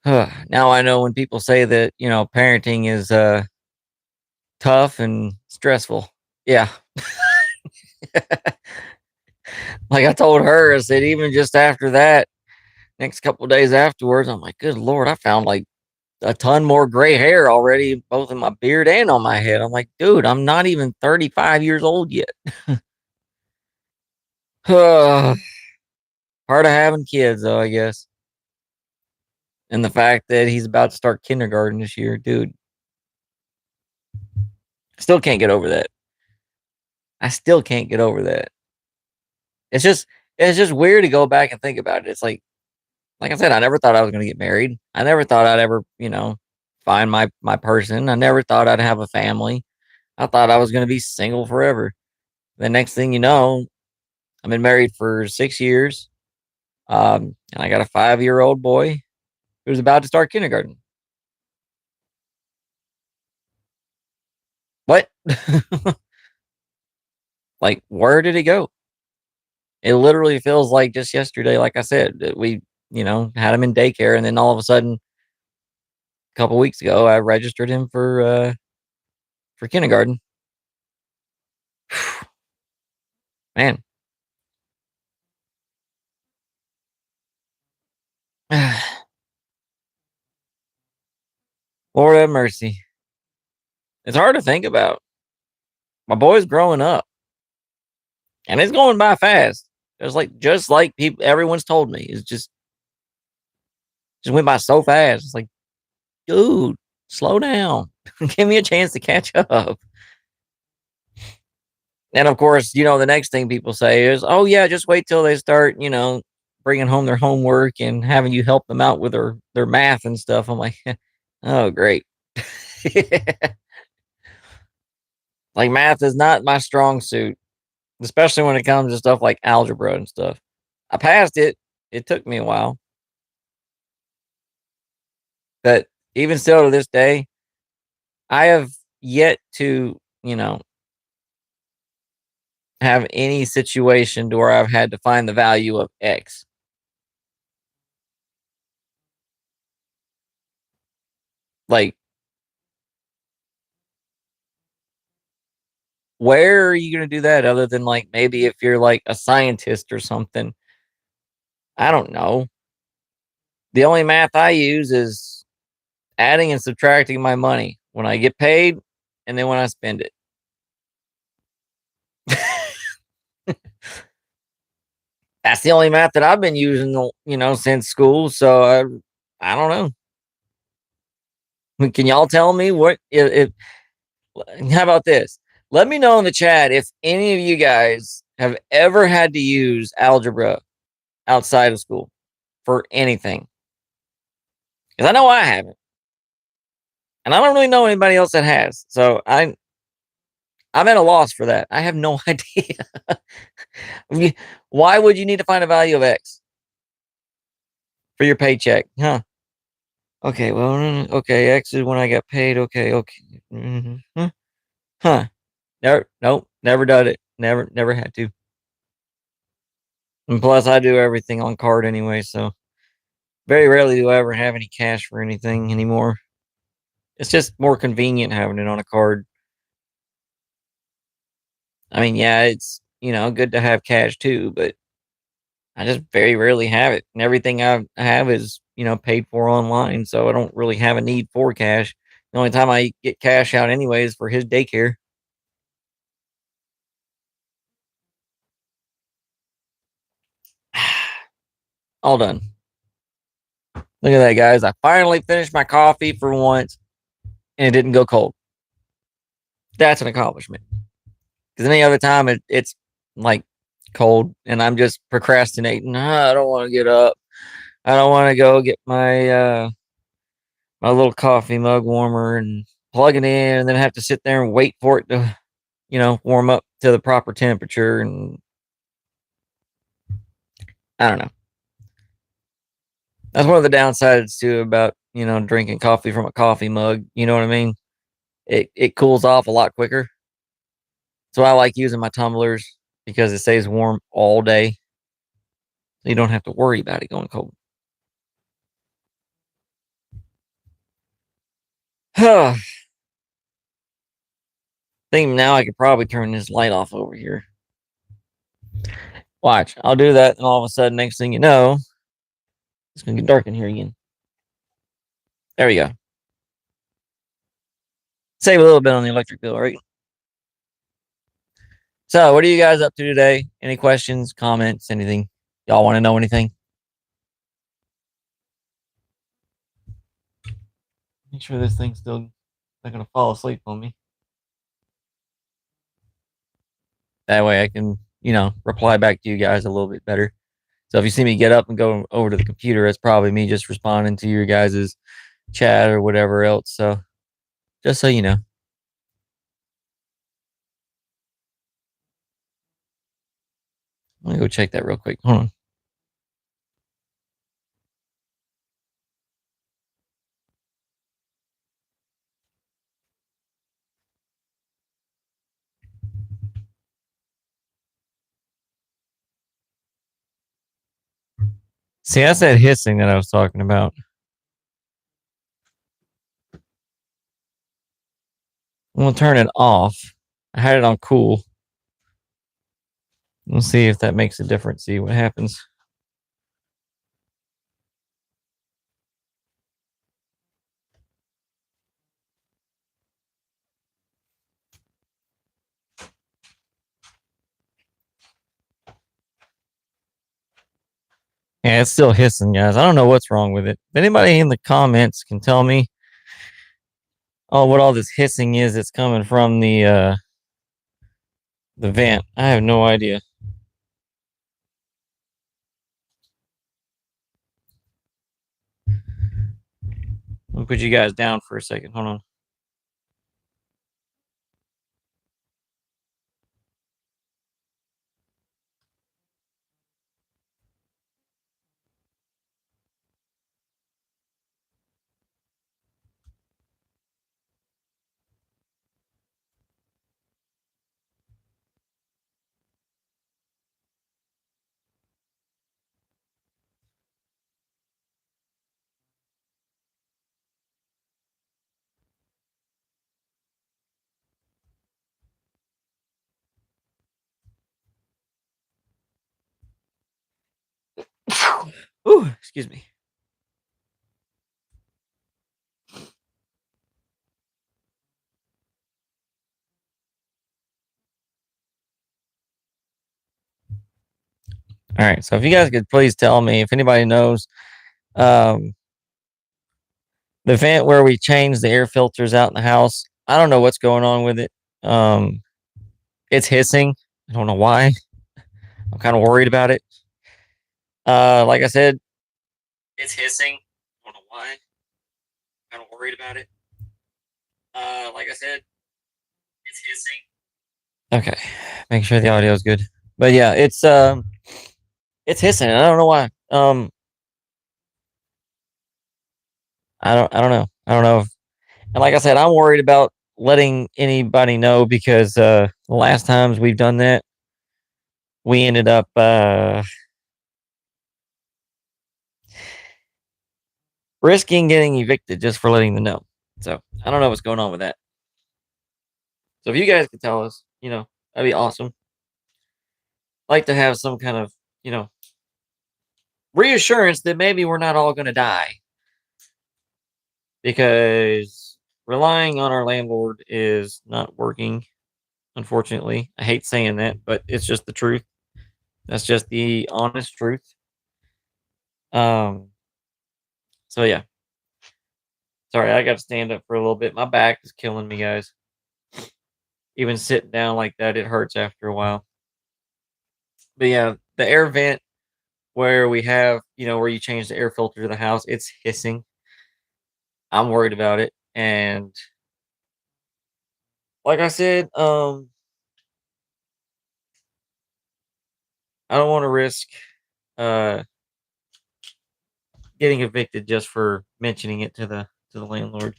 A: now I know when people say that, parenting is tough and stressful. Yeah. Like I told her, I said, even just after that, next couple of days afterwards, I'm like, good Lord, I found like a ton more gray hair already, both in my beard and on my head. I'm like, dude, I'm not even 35 years old yet. Part of having kids, though, I guess. And the fact that he's about to start kindergarten this year, dude, still can't get over that. I still can't get over that. It's just, it's just weird to go back and think about it. It's like I said, I never thought I was going to get married. I never thought I'd ever, find my person. I never thought I'd have a family. I thought I was going to be single forever. The next thing you know, I've been married for 6 years. And I got a 5-year-old boy who's about to start kindergarten. What? Like, where did he go? It literally feels like just yesterday, like I said, that we, had him in daycare, and then all of a sudden, a couple weeks ago, I registered him for kindergarten. Man, Lord have mercy. It's hard to think about. My boy's growing up, and it's going by fast. Just like people, everyone's told me, it's just Just went by so fast. It's like, dude, slow down. Give me a chance to catch up. And of course, the next thing people say is, "Oh yeah, just wait till they start, bringing home their homework and having you help them out with their math and stuff." I'm like, "Oh, great." Like math is not my strong suit, especially when it comes to stuff like algebra and stuff. I passed it. It took me a while, but even still to this day, I have yet to, have any situation to where I've had to find the value of X. Like, where are you going to do that other than like maybe if you're like a scientist or something? I don't know. The only math I use is adding and subtracting my money when I get paid and then when I spend it. That's the only math that I've been using, since school. So I don't know. Can y'all tell me what if how about this? Let me know in the chat if any of you guys have ever had to use algebra outside of school for anything. Because I know I haven't. And I don't really know anybody else that has. So I'm at a loss for that. I have no idea. Why would you need to find a value of X for your paycheck? Huh? Okay, well, okay, X is when I got paid. Okay, okay. Huh? Huh. Never, nope, never done it. Never had to. And plus, I do everything on card anyway, so very rarely do I ever have any cash for anything anymore. It's just more convenient having it on a card. I mean, yeah, it's good to have cash too, but I just very rarely have it, and everything I have is paid for online, so I don't really have a need for cash. The only time I get cash out anyway is for his daycare. All done. Look at that, guys! I finally finished my coffee for once, and it didn't go cold. That's an accomplishment. Because any other time it's like cold, and I'm just procrastinating. I don't want to get up. I don't want to go get my little coffee mug warmer and plug it in, and then have to sit there and wait for it to warm up to the proper temperature. And I don't know. That's one of the downsides too about drinking coffee from a coffee mug. You know what I mean? It cools off a lot quicker. So I like using my tumblers because it stays warm all day. So you don't have to worry about it going cold. I think now I could probably turn this light off over here. Watch, I'll do that, and all of a sudden, next thing you know, it's gonna get dark in here again. There we go. Save a little bit on the electric bill, right? So, what are you guys up to today? Any questions, comments, anything? Y'all want to know anything? Make sure this thing's still not gonna fall asleep on me. That way I can, reply back to you guys a little bit better. So if you see me get up and go over to the computer, it's probably me just responding to your guys' chat or whatever else. So just so you know. Let me go check that real quick. Hold on. See, that's that hissing that I was talking about. I'm gonna turn it off. I had it on cool. We'll see if that makes a difference. See what happens. Yeah, it's still hissing, guys. I don't know what's wrong with it. If anybody in the comments can tell me, oh, what all this hissing is, it's coming from the vent. I have no idea. I'll put you guys down for a second. Hold on. Ooh, excuse me. All right. So if you guys could please tell me if anybody knows um, the vent where we change the air filters out in the house. I don't know what's going on with it. Um, it's hissing. I don't know why. I'm kind of worried about it. Like I said, it's hissing. I don't know why. I'm kind of worried about it. Like I said, it's hissing. Okay, make sure the audio is good. But yeah, it's hissing. I don't know why. I don't know. I don't know. And like I said, I'm worried about letting anybody know because the last times we've done that, we ended up risking getting evicted just for letting them know. So I don't know what's going on with that. So if you guys could tell us, that'd be awesome. Like to have some kind of, you know, reassurance that maybe we're not all going to die because relying on our landlord is not working. Unfortunately, I hate saying that, but it's just the truth. That's just the honest truth. Um. So yeah. Sorry, I got to stand up for a little bit. My back is killing me, guys. Even sitting down like that, it hurts after a while. But yeah, the air vent where we have, where you change the air filter to the house, it's hissing. I'm worried about it. And like I said, I don't want to risk uh getting evicted just for mentioning it to the landlord.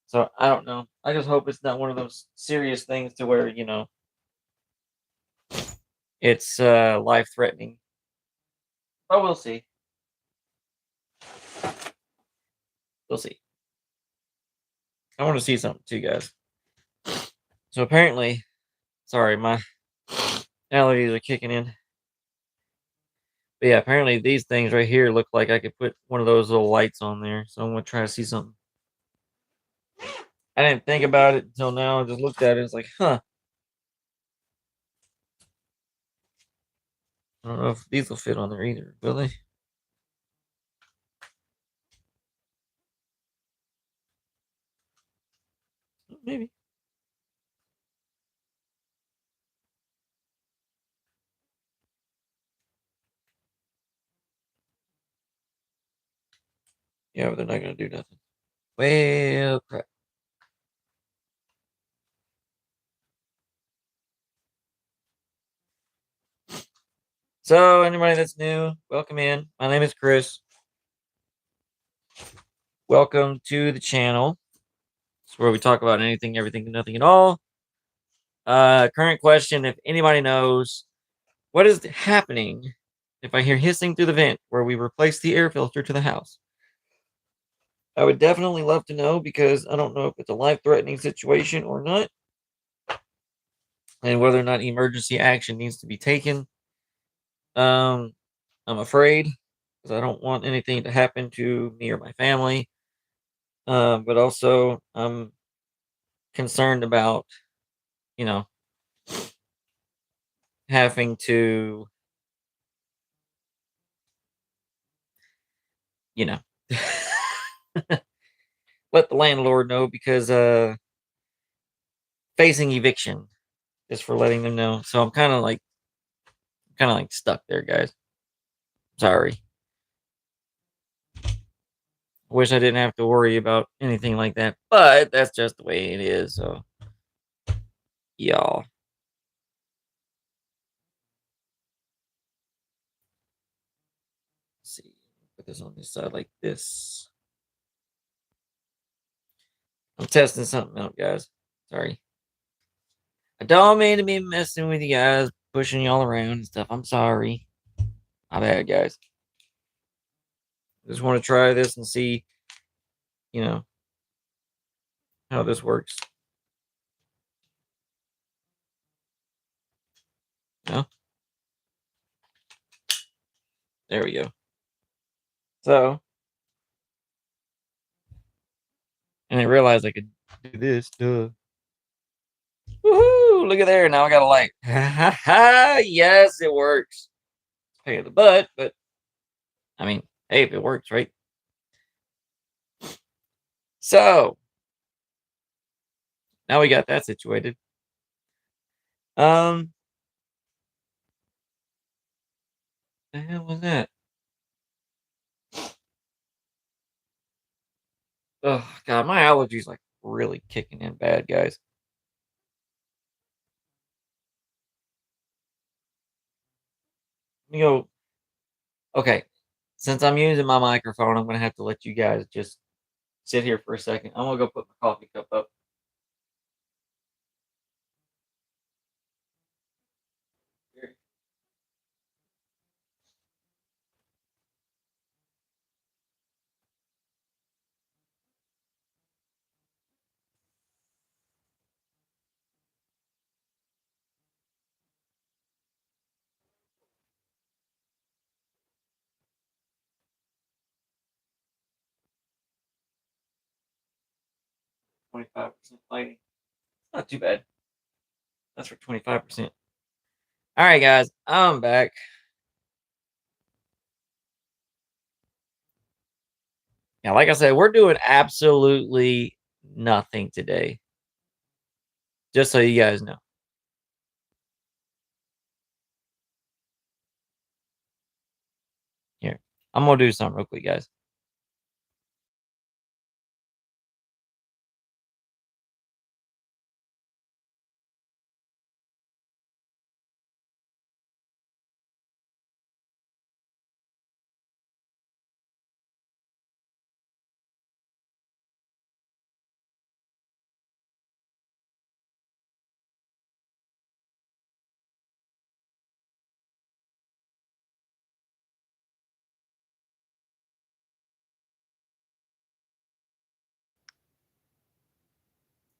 A: So I don't know. I just hope it's not one of those serious things to where, it's life threatening. But we'll see. We'll see. I want to see something too, guys. So apparently, sorry, my allergies are kicking in. But yeah, apparently these things right here look like I could put one of those little lights on there. So I'm gonna try to see something. I didn't think about it until now. I just looked at it. It's like, huh. I don't know if these will fit on there either. Will they? Maybe. Yeah, but they're not gonna do nothing. Well, crap. So anybody that's new, welcome in. My name is Chris. Welcome to the channel. It's where we talk about anything, everything, and nothing at all. Current question: if anybody knows what is happening if I hear hissing through the vent where we replace the air filter to the house, I would definitely love to know because I don't know if it's a life-threatening situation or not, and whether or not emergency action needs to be taken. Um, I'm afraid because I don't want anything to happen to me or my family. But also I'm concerned about, you know, having to you know, let the landlord know because facing eviction, just for letting them know. So I'm kind of like stuck there, guys. Sorry. Wish I didn't have to worry about anything like that, but that's just the way it is. So y'all. Let's see. Put this on this side like this. I'm testing something out, guys. Sorry. I don't mean to be messing with you guys, pushing y'all around and stuff. I'm sorry. My bad, guys. Just want to try this and see, you know, how this works. No? There we go. So, and I realized I could do this. Duh. Woohoo! Look at there. Now I got a light. Ha ha! Yes, it works. Pay in the butt, but I mean, hey, if it works, right? So now we got that situated. Um, the hell was that? Oh god, my allergies like really kicking in bad, guys. Let me go. Okay, since I'm using my microphone, I'm gonna have to let you guys just sit here for a second. I'm gonna go put my coffee cup up. 25% lighting. Not too bad. That's for 25%. All right, guys, I'm back. Yeah, like I said, we're doing absolutely nothing today. Just so you guys know. Here, I'm gonna do something real quick, guys.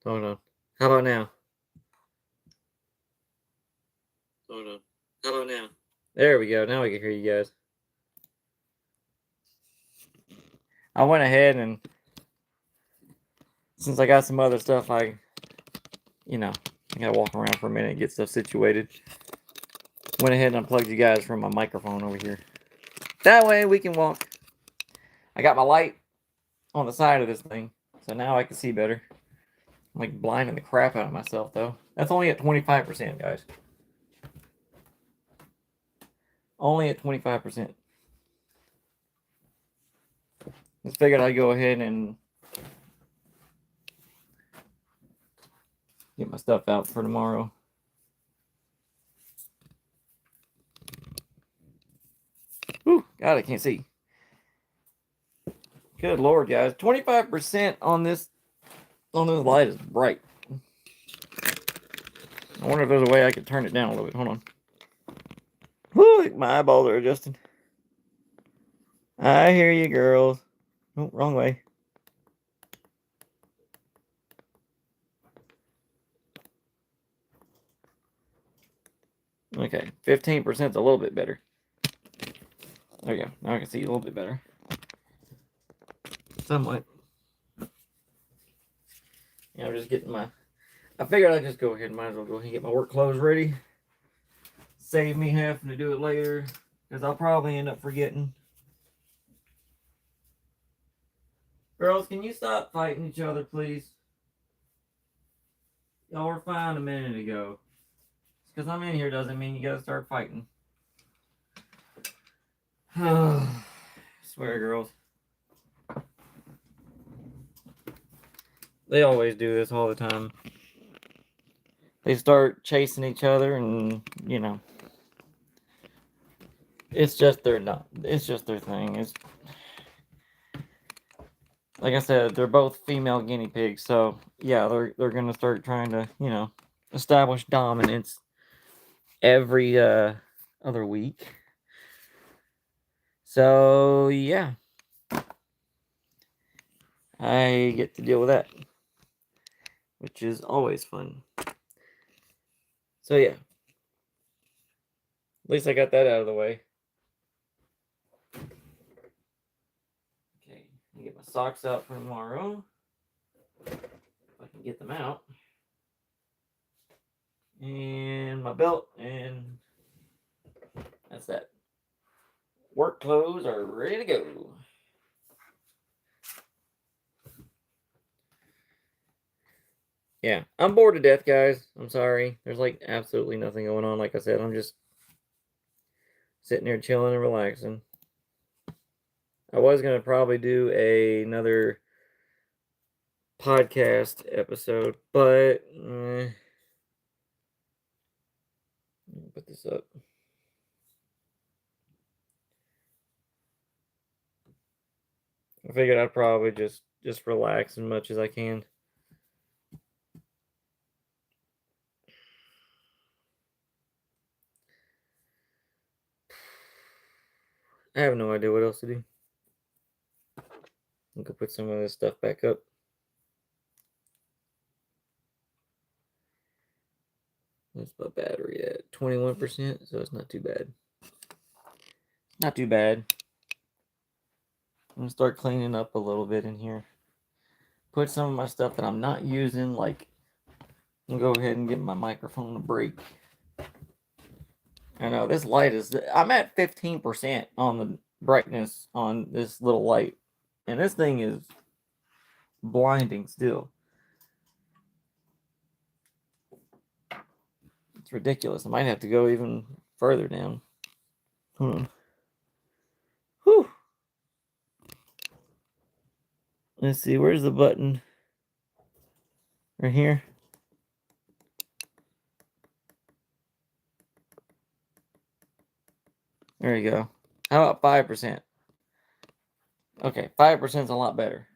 A: Hold on. How about now? Hold on. How about now? There we go. Now we can hear you guys. I went ahead and since I got some other stuff, I gotta walk around for a minute and get stuff situated. Went ahead and unplugged you guys from my microphone over here. That way we can walk. I got my light on the side of this thing, so now I can see better. I'm like blinding the crap out of myself though. That's only at 25%, guys. Only at 25%. Just figured I'd go ahead and get my stuff out for tomorrow. Whew, God, I can't see. Good Lord, guys. 25% on this light is bright. I wonder if there's a way I could turn it down a little bit. Hold on. Whew, my eyeballs are adjusting. I hear you, girls. Oh, wrong way. Okay, 15% is a little bit better. There you go. Now I can see a little bit better. Somewhat. Yeah, I'm just getting my... I figured I'd just go ahead and might as well go ahead and get my work clothes ready. Save me having to do it later, because I'll probably end up forgetting. Girls, can you stop fighting each other, please? Y'all were fine a minute ago. Just because I'm in here doesn't mean you gotta start fighting. I swear, girls. They always do this all the time. They start chasing each other, and it's just it's just their thing. It's like I said, they're both female guinea pigs, so yeah, they're gonna start trying to establish dominance every other week. So yeah, I get to deal with that, which is always fun. So yeah, at least I got that out of the way. Okay, I get my socks out for tomorrow. If I can get them out. And my belt, and that's that. Work clothes are ready to go. Yeah, I'm bored to death, guys. I'm sorry. There's like absolutely nothing going on. Like I said, I'm just sitting here chilling and relaxing. I was gonna probably do another podcast episode, but put this up. I figured I'd probably just relax as much as I can. I have no idea what else to do. I'm gonna put some of this stuff back up. What's my battery at? 21%, so it's not too bad. Not too bad. I'm gonna start cleaning up a little bit in here. Put some of my stuff that I'm not using, like, I'm gonna go ahead and give my microphone a break. I know this light is, I'm at 15% on the brightness on this little light, and this thing is blinding still. It's ridiculous. I might have to go even further down. Whew. Let's see, where's the button? Right here. There you go. How about 5%? Okay, 5% is a lot better.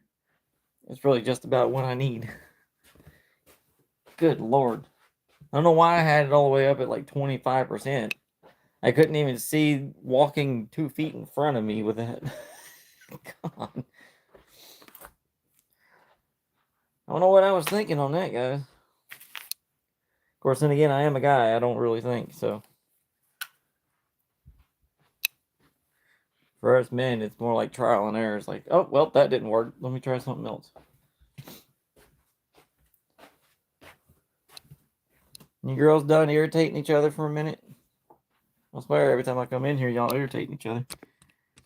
A: It's really just about what I need. Good Lord. I don't know why I had it all the way up at like 25%. I couldn't even see walking 2 feet in front of me with it. God. I don't know what I was thinking on that, guys. Of course, then again, I am a guy. I don't really think, so. For us men, it's more like trial and error. It's like, oh, well, that didn't work. Let me try something else. You girls done irritating each other for a minute? I swear, every time I come in here, y'all irritating each other.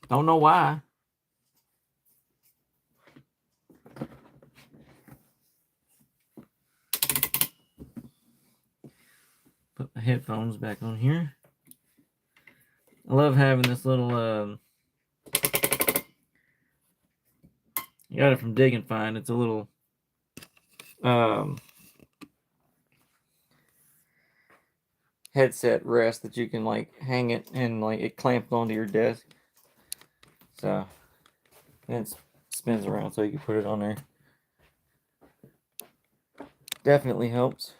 A: Don't know why. Put my headphones back on here. I love having this little, you got it from Dig and Find. It's a little, headset rest that you can like hang it and like it clamps onto your desk. So, and it spins around so you can put it on there. Definitely helps.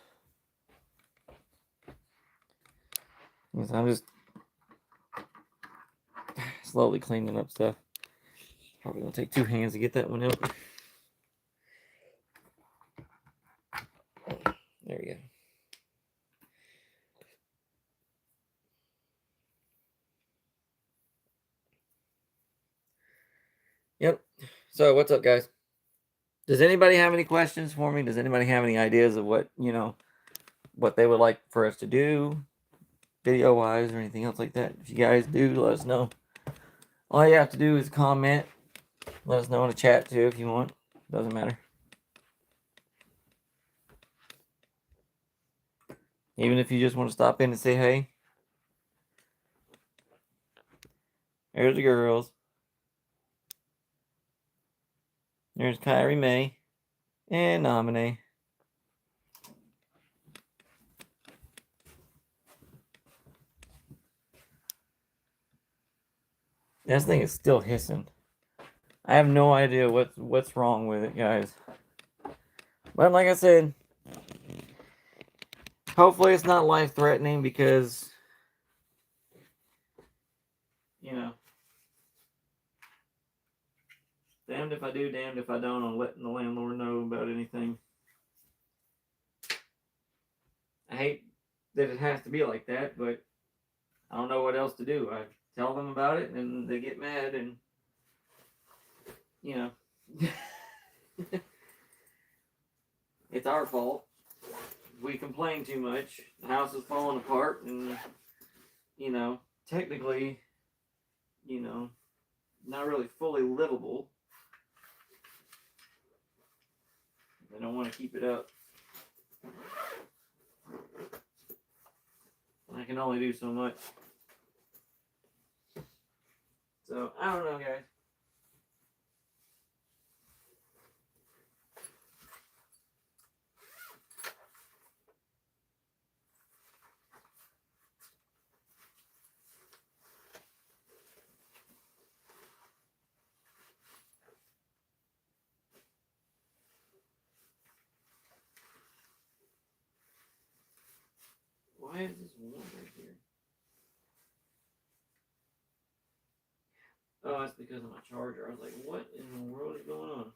A: So I'm just slowly cleaning up stuff. Probably gonna take 2 hands to get that one out. There we go. Yep. So what's up, guys? Does anybody have any questions for me? Does anybody have any ideas of what what they would like for us to do, video wise, or anything else like that? If you guys do, let us know. All you have to do is comment Let us know in the chat too if you want. Doesn't matter. Even if you just want to stop in and say hey. There's the girls. There's Kyrie May and Nominee. This thing is still hissing. I have no idea what's wrong with it, guys. But like I said, hopefully it's not life-threatening because, you know, damned if I do, damned if I don't on letting the landlord know about anything. I hate that it has to be like that, but I don't know what else to do. I tell them about it and they get mad and, you know, it's our fault. We complain too much. The house is falling apart and, you know, technically, you know, not really fully livable. They don't want to keep it up. I can only do so much. So, I don't know, guys. Why is this one right here? Oh, that's because of my charger. I was like, what in the world is going on?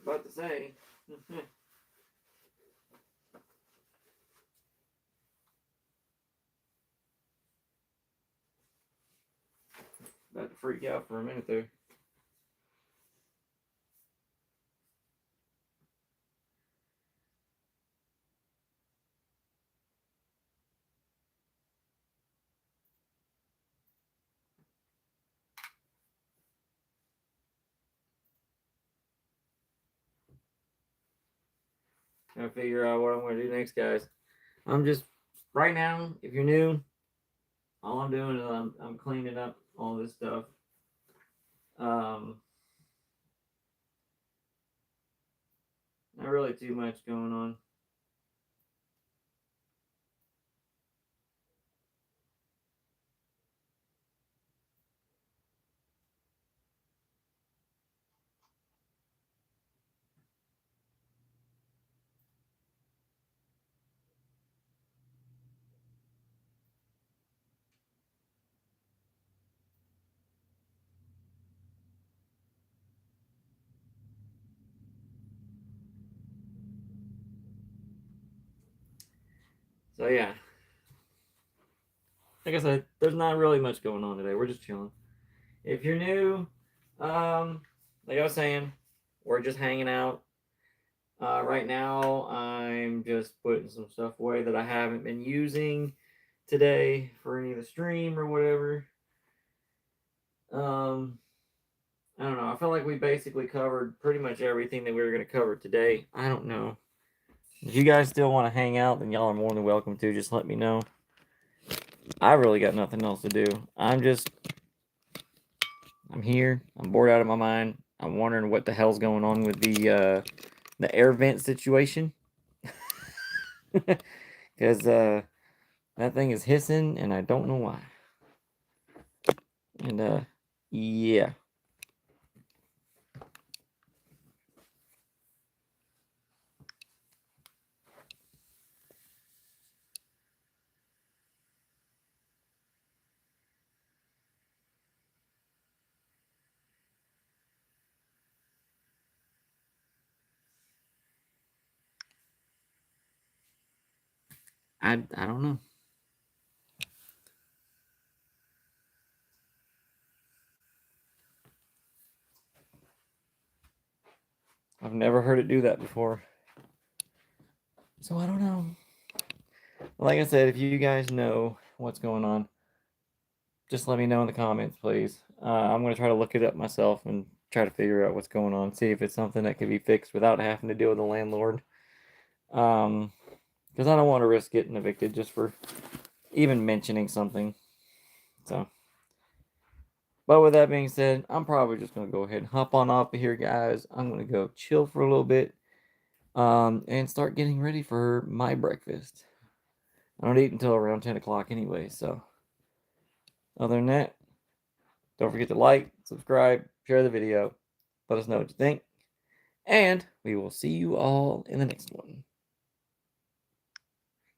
A: About to say. About to freak out for a minute there. Trying to figure out what I'm going to do next, guys. I'm just, right now, if you're new, all I'm doing is I'm cleaning up all this stuff. Not really too much going on. So yeah, like I said, there's not really much going on today. We're just chilling. If you're new, like I was saying, we're just hanging out. Right now, I'm just putting some stuff away that I haven't been using today for any of the stream or whatever. I don't know. I feel like we basically covered pretty much everything that we were going to cover today. I don't know. If you guys still want to hang out, then y'all are more than welcome to. Just let me know. I really got nothing else to do. I'm here. I'm bored out of my mind. I'm wondering what the hell's going on with the air vent situation. Because that thing is hissing and I don't know why. And yeah. I don't know. I've never heard it do that before. So I don't know. Like I said, if you guys know what's going on, just let me know in the comments, please. I'm going to try to look it up myself and try to figure out what's going on, see if it's something that can be fixed without having to deal with the landlord. Because I don't want to risk getting evicted just for even mentioning something. So, but with that being said, I'm probably just going to go ahead and hop on off of here, guys. I'm going to go chill for a little bit, and start getting ready for my breakfast. I don't eat until around 10 o'clock anyway, so other than that, don't forget to like, subscribe, share the video. Let us know what you think. And we will see you all in the next one.